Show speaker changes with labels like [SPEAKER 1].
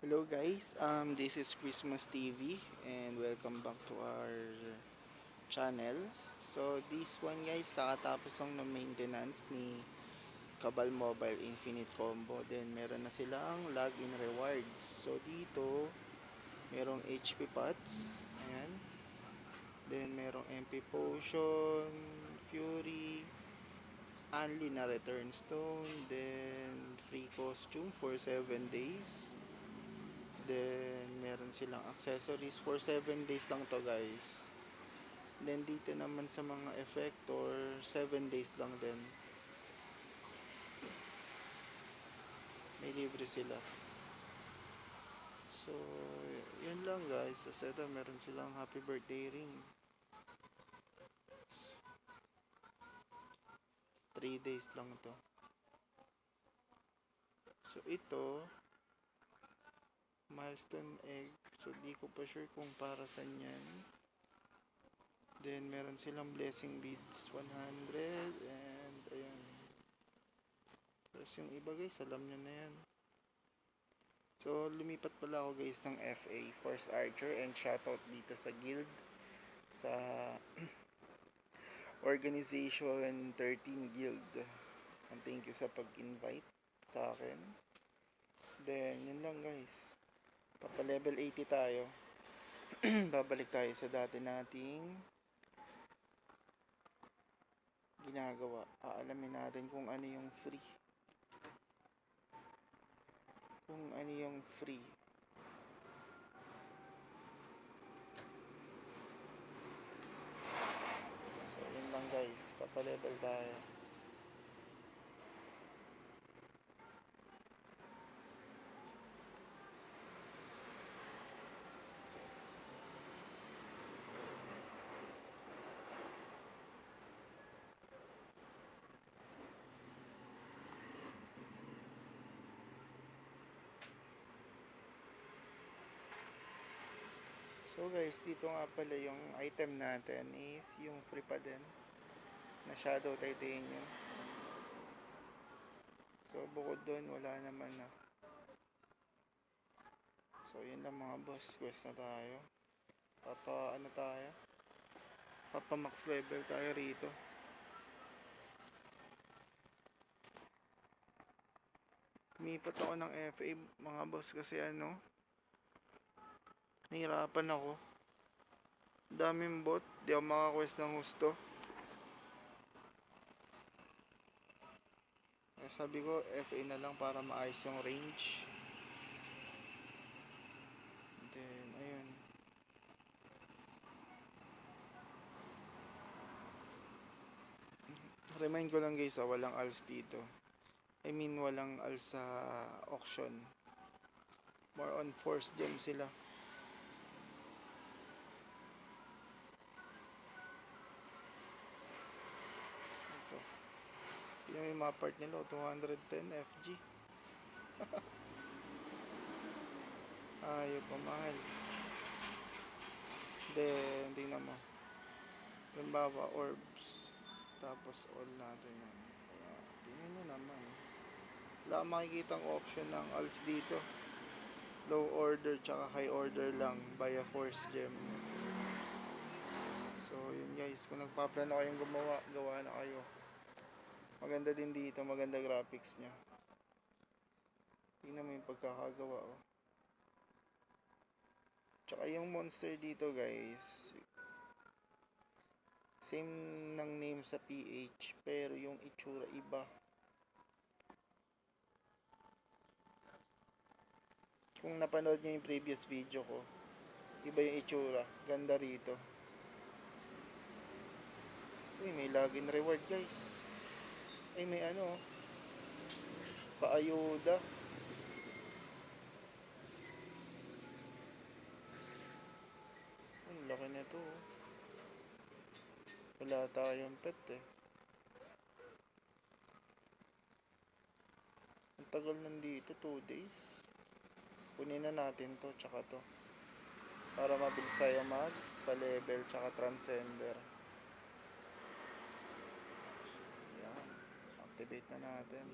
[SPEAKER 1] Hello guys, this is Christmas TV and welcome back to our channel. So this one guys, kakatapos lang ng maintenance ni Cabal Mobile Infinite Combo. Then meron na silang login rewards. So dito, merong HP pots. Ayan. Then merong MP Potion, Fury, Only na Return Stone. Then free costume for 7 days. Then, meron silang accessories for 7 days lang to guys. Then, dito naman sa mga effector, 7 days lang din. May libre sila. So, yun lang guys. Sa ito, meron silang happy birthday ring. 3 days lang to. So, ito, milestone egg. So, di ko pa sure kung para saan yan. Then, meron silang blessing beads 100 and ayun. Tapos yung iba guys, alam nyo na yan. So, lumipat pala ako guys ng FA, Force Archer, and shoutout dito sa guild, sa Organization 13 Guild. And thank you sa pag-invite sa akin. Then, yun lang guys. Papa level 80 tayo. Babalik tayo sa dati nating ginagawa. Aalamin natin kung ano yung free. Kung ano yung free. So, yun lang guys. Papa-level tayo. So guys, dito nga pala yung item natin is yung free pa din na Shadow Titanium. So bukod doon wala naman na. So yun lang mga boss, quest na tayo. Ano tayo? Papa max level tayo rito. Lumipat ako ng FA mga boss kasi nahirapan ako. Daming bot, di ako makaquest ng husto. Sabi ko FA na lang para maayos yung range. Then ayun. Remind ko lang guys, walang ALS dito. I mean walang ALS sa auction. More on force gem sila. Ito. Yung may mga part nila, 210 FG. Ayaw pa mahal. Then, tingnan mo. Halimbawa, orbs. Tapos, all natin yan. Kaya, tingnan nyo naman. Wala kang makikitang option ng ALS dito. Low order, tsaka high order lang. Via force gem. So, yun guys. Kung nagpaplano kayong gumawa, gawa na kayo. Maganda din dito. Maganda graphics nya. Tingnan mo yung pagkakagawa. Oh. Tsaka yung monster dito guys, same ng name sa PH, pero yung itsura iba. Kung napanood nyo yung previous video ko, iba yung itsura. Ganda rito. Uy, may login reward guys. Ay, may paayuda. Ang laki na to. Wala tayong pet eh. Ang tagal nandito, 2 days. Kunin na natin to, tsaka to. Para mabilis tayo pa-level, tsaka transcender. Yan. Activate na natin.